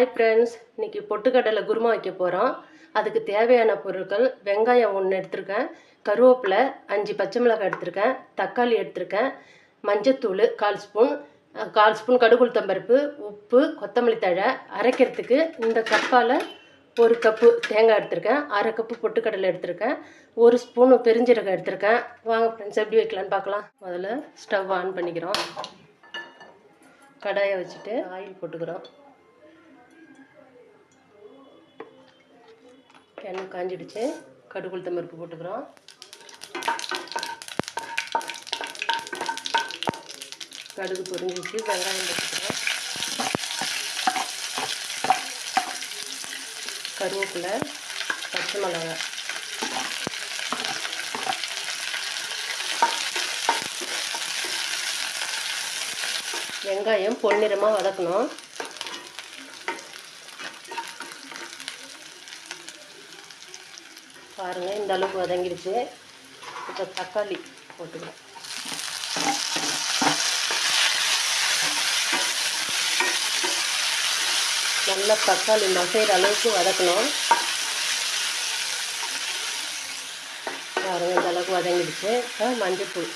Hi friends, இன்றைக்கி பொட்டுக்கடலை குருமா வைக்க போகிறோம். அதுக்கு தேவையான பொருட்கள்: வெங்காயம் 1 எடுத்திருக்கேன், கருவேப்பிலை 5 பச்சை மிளகாய் எடுத்திருக்கேன், தக்காளி எடுத்திருக்கேன், மஞ்சத்தூள் 1/4 ஸ்பூன், கடுகு உளுத்தம்பருப்பு, உப்பு, கொத்தமல்லி தழை. அரைக்கிறதுக்கு இந்த கப்பால் 1 கப்பு தேங்காய் எடுத்திருக்கேன், 1/2 கப்பு பொட்டுக்கடலை எடுத்திருக்கேன், 1 ஸ்பூன் பெருஞ்சீரகம் எடுத்திருக்கேன். வாங்க ஃப்ரெண்ட்ஸ், எப்படி வைக்கலான்னு பார்க்கலாம். முதல்ல ஸ்டவ் ஆன் பண்ணிக்கிறோம். கடாயை வச்சுட்டு ஆயில் போட்டுக்கிறோம். எண்ணெய் காஞ்சிடுச்சு. கடுகு உளுத்தம்பருப்பு போட்டுக்கிறோம். கடுகு பொரிஞ்சிச்சு. வெங்காயம் போட்டுக்கிறோம். கருவேப்பிலை, பச்சை மிளகாய், வெங்காயம் பொன்னிறமாக வதக்கணும். பாருங்கள், இந்த அளவுக்கு வதங்கிடுச்சு. இப்போ தக்காளி போட்டுக்கலாம். நல்லா தக்காளி மசைகிற அளவுக்கு வதக்கணும். பாருங்கள், இந்த அளவுக்கு வதங்கிடுச்சு. இப்போ மஞ்சள்தூள்.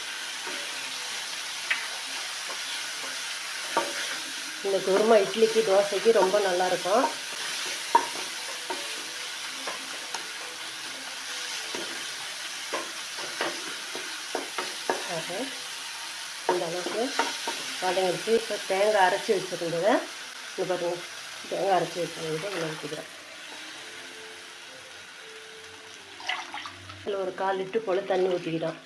இந்த குருமா இட்லிக்கு, தோசைக்கு ரொம்ப நல்லாயிருக்கும். இந்த அளவுக்கு வதங்கிடுச்சு. இப்போ தேங்காய் அரைச்சி வச்சுருந்ததை இங்கே பாருங்கள், தேங்காய் அரைச்சி வச்சுருந்ததை இதில் ஊற்றிக்கிறேன். இதில் ஒரு 1/4 லிட்டர் போல் தண்ணி ஊற்றிக்கிறோம்.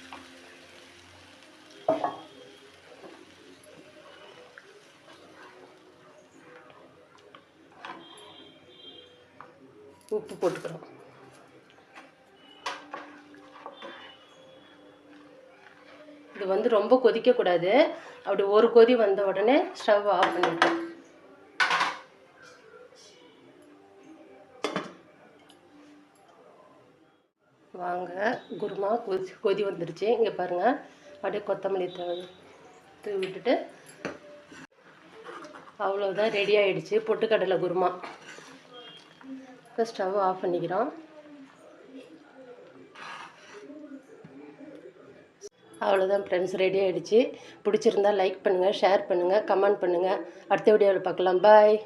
உப்பு போட்டுக்கிறோம். இது ரொம்ப கொதிக்கக்கூடாது. அப்படி ஒரு கொதி வந்த உடனே ஸ்டவ் ஆஃப் பண்ணிட்டோம். வாங்க, குருமா கொதி வந்துடுச்சு. இங்கே பாருங்கள், அப்படியே கொத்தமல்லி தூவி விட்டுட்டு அவ்வளோதான், ரெடி ஆகிடுச்சு பொட்டுக்கடலை குருமா. இப்போ ஸ்டவ் ஆஃப் பண்ணிக்கிறோம். அவ்வளோதான் ஃப்ரெண்ட்ஸ், ரெடி ஆகிடுச்சு. பிடிச்சிருந்தா லைக் பண்ணுங்கள், ஷேர் பண்ணுங்கள், கமெண்ட் பண்ணுங்கள். அடுத்த வீடியோவில் பார்க்கலாம். பாய்.